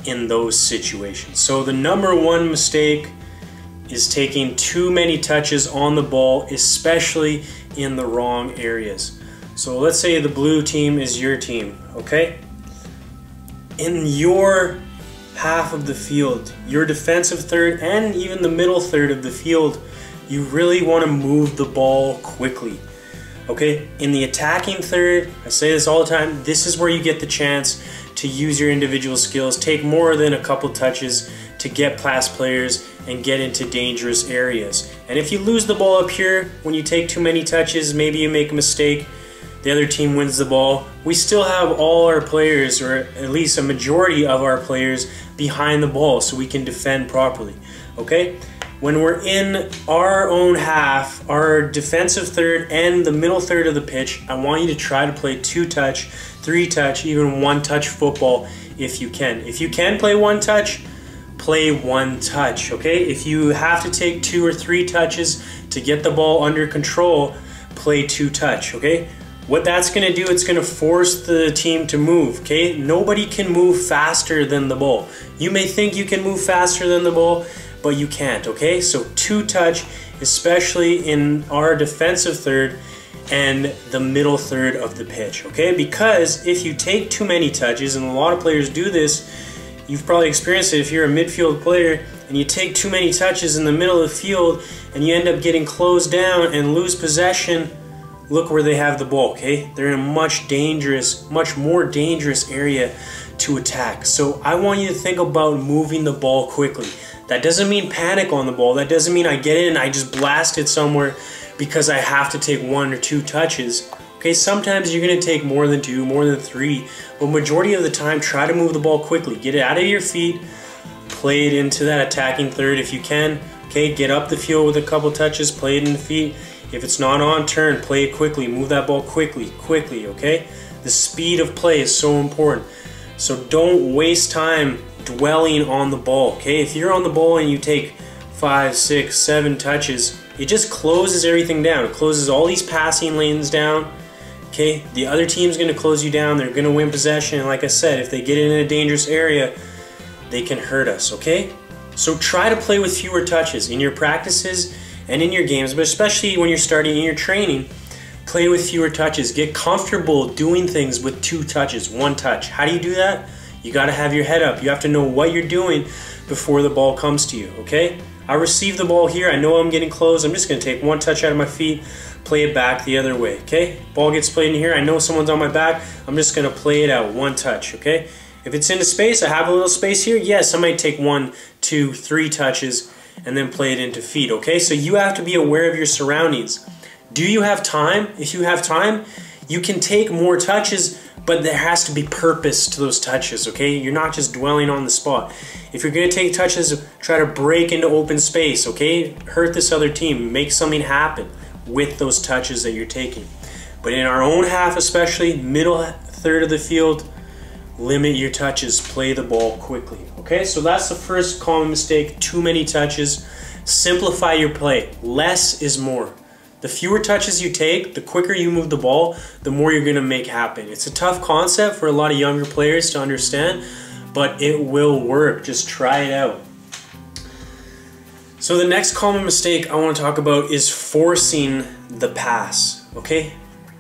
in those situations. So the number one mistake is taking too many touches on the ball, especially in the wrong areas. So let's say the blue team is your team, okay? In your half of the field, your defensive third and even the middle third of the field, you really want to move the ball quickly. Okay, in the attacking third, I say this all the time, this is where you get the chance to use your individual skills, take more than a couple touches to get past players and get into dangerous areas. And if you lose the ball up here, when you take too many touches, maybe you make a mistake, the other team wins the ball, we still have all our players, or at least a majority of our players, behind the ball so we can defend properly, okay? When we're in our own half, our defensive third and the middle third of the pitch, I want you to try to play 2-touch, 3-touch, even 1-touch football if you can. If you can play 1-touch, play 1-touch, okay? If you have to take 2 or 3 touches to get the ball under control, play 2-touch, okay? What that's gonna do, it's gonna force the team to move, okay? Nobody can move faster than the ball. You may think you can move faster than the ball, but you can't, okay? So 2-touch, especially in our defensive third and the middle third of the pitch, okay? Because if you take too many touches, and a lot of players do this, you've probably experienced it if you're a midfield player and you take too many touches in the middle of the field and you end up getting closed down and lose possession, look where they have the ball, okay? They're in a much more dangerous area to attack. So I want you to think about moving the ball quickly. That doesn't mean panic on the ball. That doesn't mean I get in and I just blast it somewhere because I have to take 1 or 2 touches. Okay, sometimes you're gonna take more than 2, more than 3, but majority of the time, try to move the ball quickly. Get it out of your feet, play it into that attacking third if you can. Okay, get up the field with a couple touches, play it in the feet. If it's not on turn, play it quickly, move that ball quickly, okay? The speed of play is so important. So don't waste time dwelling on the ball, okay? If you're on the ball and you take 5, 6, 7 touches, it just closes everything down. It closes all these passing lanes down, okay? The other team's gonna close you down, they're gonna win possession, and like I said, if they get in a dangerous area, they can hurt us, okay? So try to play with fewer touches in your practices and in your games, but especially when you're starting in your training, play with fewer touches. Get comfortable doing things with 2 touches, 1 touch. How do you do that? You gotta have your head up. You have to know what you're doing before the ball comes to you, okay? I receive the ball here, I know I'm getting close, I'm just gonna take 1 touch out of my feet, play it back the other way, okay? Ball gets played in here, I know someone's on my back, I'm just gonna play it out, 1 touch, okay? If it's into space, I have a little space here, yes, I might take 1, 2, 3 touches and then play it into feet, okay? So you have to be aware of your surroundings. Do you have time? If you have time, you can take more touches, but there has to be purpose to those touches, okay? You're not just dwelling on the spot. If you're gonna take touches, try to break into open space, okay? Hurt this other team, make something happen with those touches that you're taking. But in our own half especially, middle third of the field, limit your touches, play the ball quickly, okay? So that's the first common mistake, too many touches. Simplify your play, less is more. The fewer touches you take, the quicker you move the ball, the more you're gonna make happen. It's a tough concept for a lot of younger players to understand, but it will work, just try it out. So the next common mistake I wanna talk about is forcing the pass, okay?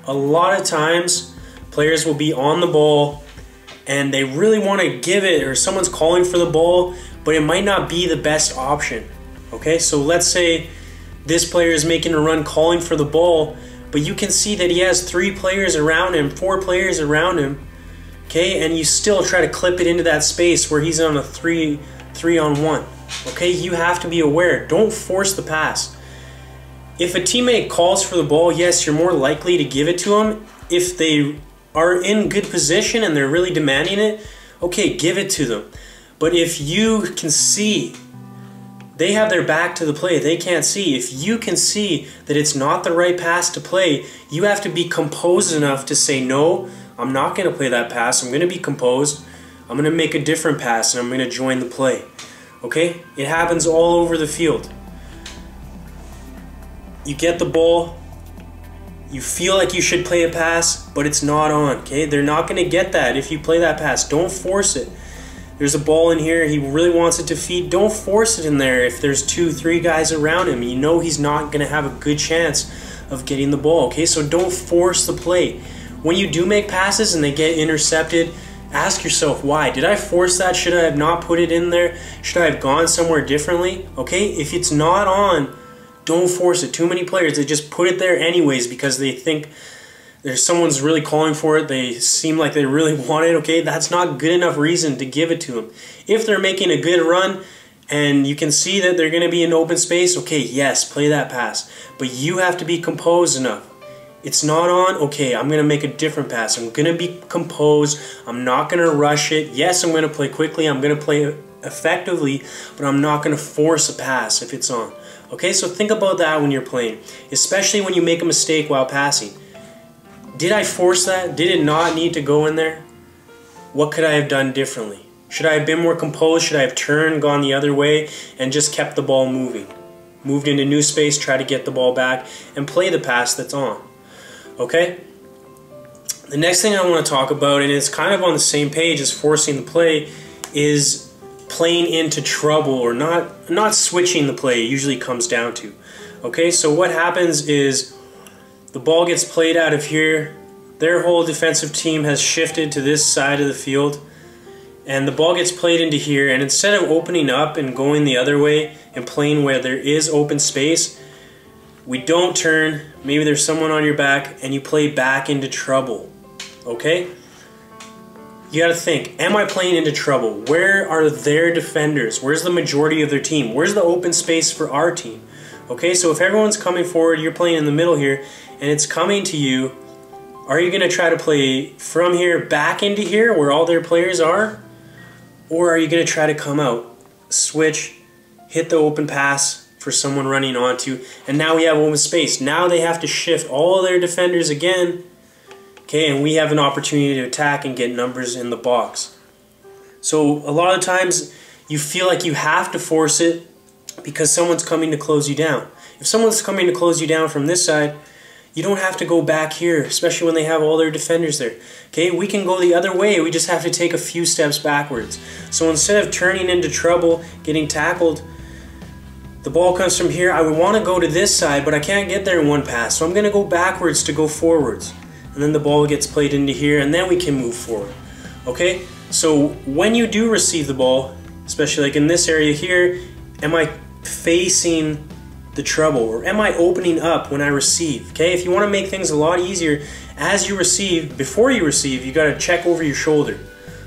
A lot of times, players will be on the ball and they really wanna give it, or someone's calling for the ball, but it might not be the best option, okay? So let's say this player is making a run calling for the ball, but you can see that he has 3 players around him, 4 players around him, okay? And you still try to clip it into that space where he's on a 3-on-1, okay? You have to be aware, don't force the pass. If a teammate calls for the ball, yes, you're more likely to give it to them. If they are in good position and they're really demanding it, okay, give it to them. But if you can see they have their back to the play, they can't see. If you can see that it's not the right pass to play, you have to be composed enough to say, no, I'm not gonna play that pass, I'm gonna be composed, I'm gonna make a different pass and I'm gonna join the play, okay? It happens all over the field. You get the ball, you feel like you should play a pass, but it's not on, okay? They're not gonna get that if you play that pass, don't force it. there's a ball in here, he really wants it to feed, don't force it in there if there's 2-3 guys around him. You know he's not going to have a good chance of getting the ball, okay? So don't force the play. When you do make passes and they get intercepted, ask yourself why. Did I force that? Should I have not put it in there? Should I have gone somewhere differently? Okay, if it's not on, don't force it. Too many players, they just put it there anyways because they think there's someone's really calling for it. They seem like they really want it, okay? That's not good enough reason to give it to them. If they're making a good run and you can see that they're going to be in open space, okay, yes, play that pass. But you have to be composed enough. It's not on, okay, I'm going to make a different pass. I'm going to be composed. I'm not going to rush it. Yes, I'm going to play quickly. I'm going to play effectively, but I'm not going to force a pass if it's on. Okay, so think about that when you're playing, especially when you make a mistake while passing. Did I force that? Did it not need to go in there? What could I have done differently? Should I have been more composed? Should I have turned, gone the other way, and just kept the ball moving? Moved into new space, try to get the ball back, and play the pass that's on. Okay? The next thing I want to talk about, and it's kind of on the same page as forcing the play, is playing into trouble, or not switching the play. It usually comes down to. Okay, so what happens is the ball gets played out of here. Their whole defensive team has shifted to this side of the field, and the ball gets played into here, and instead of opening up and going the other way and playing where there is open space, we don't turn, maybe there's someone on your back, and you play back into trouble. Okay? You gotta think, am I playing into trouble? Where are their defenders? Where's the majority of their team? Where's the open space for our team? Okay, so if everyone's coming forward, you're playing in the middle here, and it's coming to you, are you gonna try to play from here back into here where all their players are? Or are you gonna try to come out, switch, hit the open pass for someone running onto, and now we have open space. Now they have to shift all their defenders again, okay, and we have an opportunity to attack and get numbers in the box. So a lot of times you feel like you have to force it because someone's coming to close you down. If someone's coming to close you down from this side, you don't have to go back here, especially when they have all their defenders there. Okay, we can go the other way. We just have to take a few steps backwards. So instead of turning into trouble, getting tackled, the ball comes from here. I would want to go to this side, but I can't get there in one pass. So I'm going to go backwards to go forwards. And then the ball gets played into here, and then we can move forward. Okay, so when you do receive the ball, especially like in this area here, am I facing the trouble, or am I opening up when I receive? Okay, if you want to make things a lot easier, as you receive, before you receive, you got to check over your shoulder.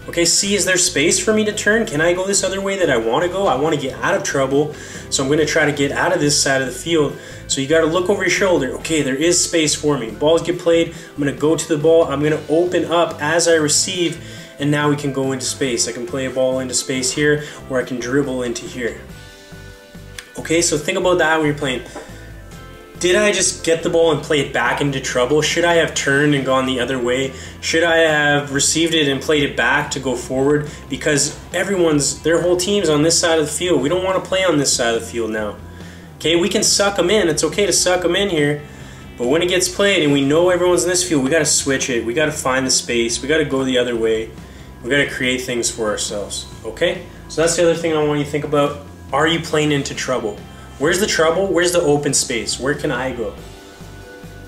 Okay, see, is there space for me to turn? Can I go this other way that I want to go? I want to get out of trouble, so I'm going to try to get out of this side of the field. So you got to look over your shoulder. Okay, there is space for me. Balls get played. I'm going to go to the ball. I'm going to open up as I receive, and now we can go into space. I can play a ball into space here, or I can dribble into here. Okay, so think about that when you're playing. Did I just get the ball and play it back into trouble? Should I have turned and gone the other way? Should I have received it and played it back to go forward? Because their whole team's on this side of the field. We don't want to play on this side of the field now. Okay, we can suck them in. It's okay to suck them in here. But when it gets played and we know everyone's in this field, we got to switch it. We got to find the space. We got to go the other way. We got to create things for ourselves. Okay? So that's the other thing I want you to think about. Are you playing into trouble? Where's the trouble? Where's the open space? Where can I go?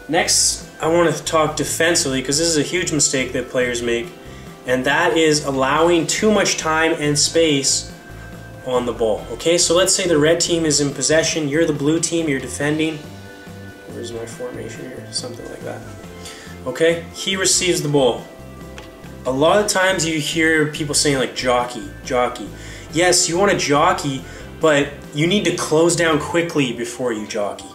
Next, I want to talk defensively, because this is a huge mistake that players make, and that is allowing too much time and space on the ball. Okay, so let's say the red team is in possession, you're the blue team, you're defending. Where's my formation here? Something like that. Okay, he receives the ball. A lot of times you hear people saying like jockey, jockey. Yes, you want to jockey, but you need to close down quickly before you jockey.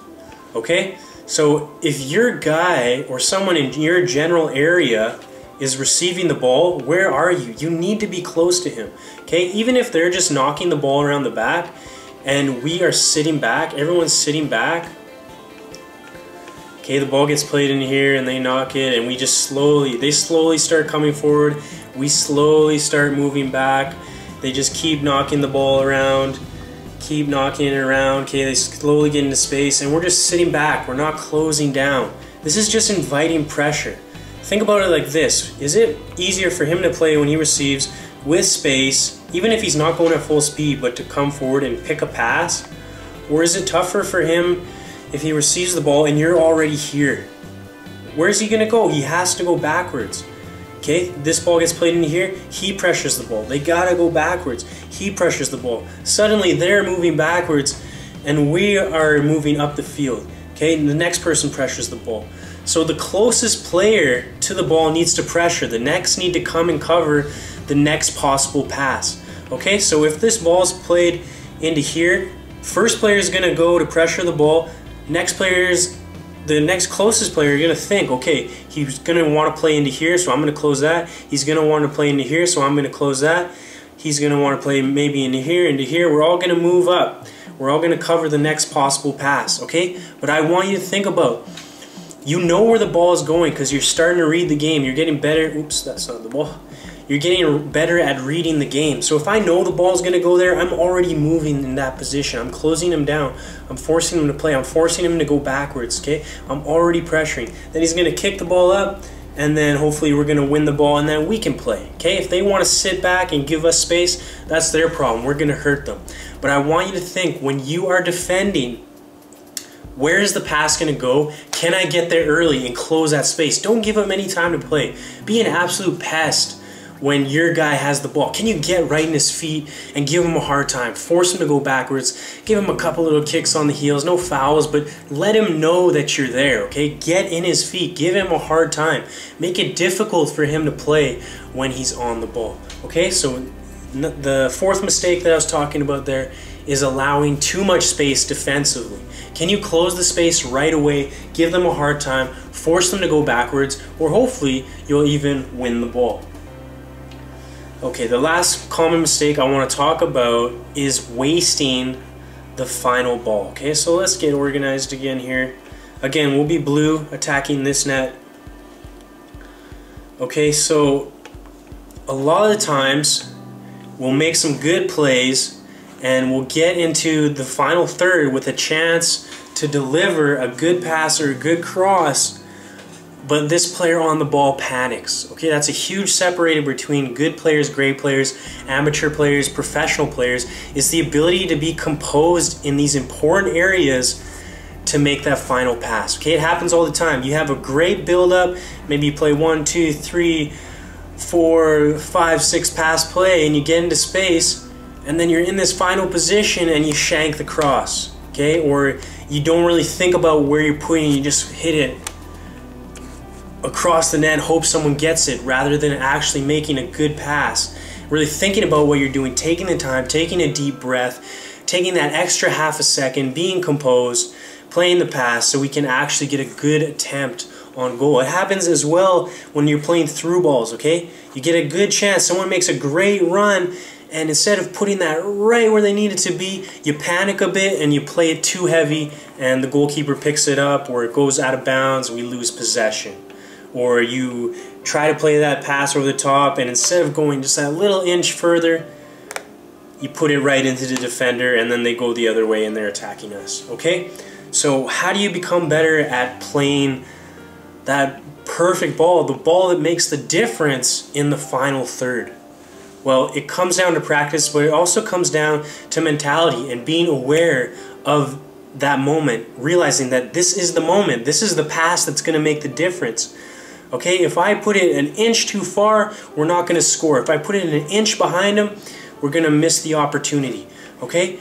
Okay? So if your guy or someone in your general area is receiving the ball, where are you? You need to be close to him. Okay? Even if they're just knocking the ball around the back and we are sitting back, everyone's sitting back. Okay, the ball gets played in here and they knock it, and they slowly start coming forward. We slowly start moving back. They just keep knocking the ball around. Keep knocking it around. Okay, they slowly get into space, and we're just sitting back. We're not closing down. This is just inviting pressure. Think about it like this. Is it easier for him to play when he receives with space even if he's not going at full speed, but to come forward and pick a pass? Or is it tougher for him if he receives the ball and you're already here? Where's he going to go? He has to go backwards. Okay, this ball gets played in here, he pressures the ball. They gotta go backwards. He pressures the ball. Suddenly they're moving backwards and we are moving up the field. Okay, and the next person pressures the ball. So the closest player to the ball needs to pressure. The next need to come and cover the next possible pass. Okay, so if this ball's played into here, first player is gonna go to pressure the ball. The next closest player, you're going to think, okay, he's going to want to play into here, so I'm going to close that. He's going to want to play into here, so I'm going to close that. He's going to want to play maybe into here, into here. We're all going to move up. We're all going to cover the next possible pass, okay? But I want you to think about, you know where the ball is going because you're starting to read the game. You're getting better. Oops, that's not the ball. You're getting better at reading the game. So if I know the ball's going to go there, I'm already moving in that position. I'm closing him down. I'm forcing him to play. I'm forcing him to go backwards, okay? I'm already pressuring. Then he's going to kick the ball up, and then hopefully we're going to win the ball, and then we can play, okay? If they want to sit back and give us space, that's their problem. We're going to hurt them. But I want you to think, when you are defending, where is the pass going to go? Can I get there early and close that space? Don't give him any time to play. Be an absolute pest when your guy has the ball. Can you get right in his feet and give him a hard time? Force him to go backwards. Give him a couple little kicks on the heels. No fouls, but let him know that you're there, okay? Get in his feet. Give him a hard time. Make it difficult for him to play when he's on the ball, okay? So the fourth mistake that I was talking about there is allowing too much space defensively. Can you close the space right away, give them a hard time, force them to go backwards, or hopefully you'll even win the ball. Okay, the last common mistake I want to talk about is wasting the final ball. Okay, so let's get organized again here. Again, we'll be blue attacking this net. Okay, so a lot of the times we'll make some good plays and we'll get into the final third with a chance to deliver a good pass or a good cross, but this player on the ball panics. Okay, that's a huge separator between good players, great players, amateur players, professional players, is the ability to be composed in these important areas to make that final pass. Okay, it happens all the time. You have a great build-up, maybe you play 1, 2, 3, 4, 5, 6 pass play, and you get into space, and then you're in this final position and you shank the cross. Okay, or you don't really think about where you're putting, you just hit it across the net, hope someone gets it, rather than actually making a good pass. Really thinking about what you're doing, taking the time, taking a deep breath, taking that extra half a second, being composed, playing the pass so we can actually get a good attempt on goal. It happens as well when you're playing through balls, okay? You get a good chance, someone makes a great run, and instead of putting that right where they need it to be, you panic a bit and you play it too heavy and the goalkeeper picks it up, or it goes out of bounds and we lose possession. Or you try to play that pass over the top, and instead of going just that little inch further, you put it right into the defender, and then they go the other way and they're attacking us. Okay? So how do you become better at playing that perfect ball, the ball that makes the difference in the final third? Well, it comes down to practice, but it also comes down to mentality and being aware of that moment, realizing that this is the moment, this is the pass that's going to make the difference. Okay, if I put it an inch too far, we're not going to score. If I put it an inch behind him, we're going to miss the opportunity. Okay,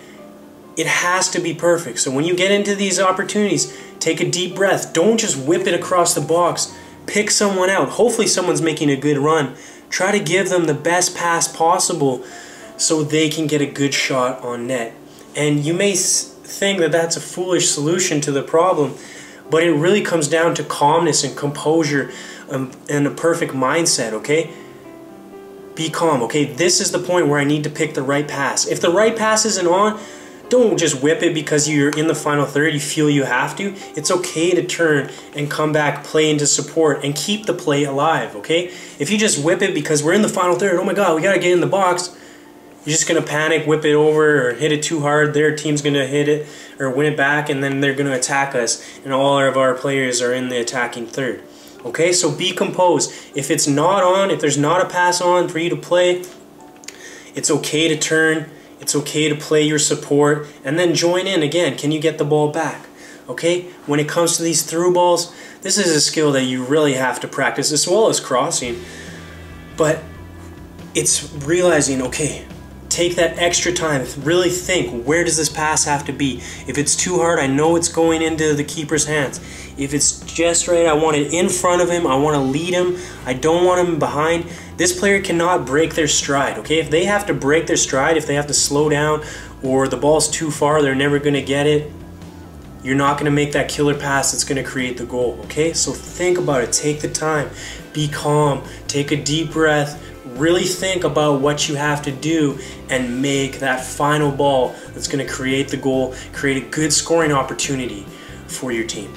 it has to be perfect. So when you get into these opportunities, take a deep breath. Don't just whip it across the box. Pick someone out. Hopefully someone's making a good run. Try to give them the best pass possible so they can get a good shot on net. And you may think that that's a foolish solution to the problem, but it really comes down to calmness and composure and a perfect mindset, okay? Be calm, okay? This is the point where I need to pick the right pass. If the right pass isn't on, don't just whip it because you're in the final third, you feel you have to. It's okay to turn and come back, play into support, and keep the play alive, okay? If you just whip it because we're in the final third, oh my god, we gotta get in the box, you're just going to panic, whip it over, or hit it too hard. Their team's going to hit it or win it back, and then they're going to attack us, and all of our players are in the attacking third. Okay, so be composed. If it's not on, if there's not a pass on for you to play, It's okay to turn, it's okay to play your support, and then join in again. Can you get the ball back? Okay, when it comes to these through balls, this is a skill that you really have to practice, as well as crossing. But it's realizing, okay, take that extra time, really think, where does this pass have to be? If it's too hard, I know it's going into the keeper's hands. If it's just right, I want it in front of him, I want to lead him, I don't want him behind. This player cannot break their stride, okay? If they have to break their stride, if they have to slow down, or the ball's too far, they're never going to get it, you're not going to make that killer pass that's going to create the goal, okay? So think about it, take the time, be calm, take a deep breath, really think about what you have to do and make that final ball that's going to create the goal, create a good scoring opportunity for your team.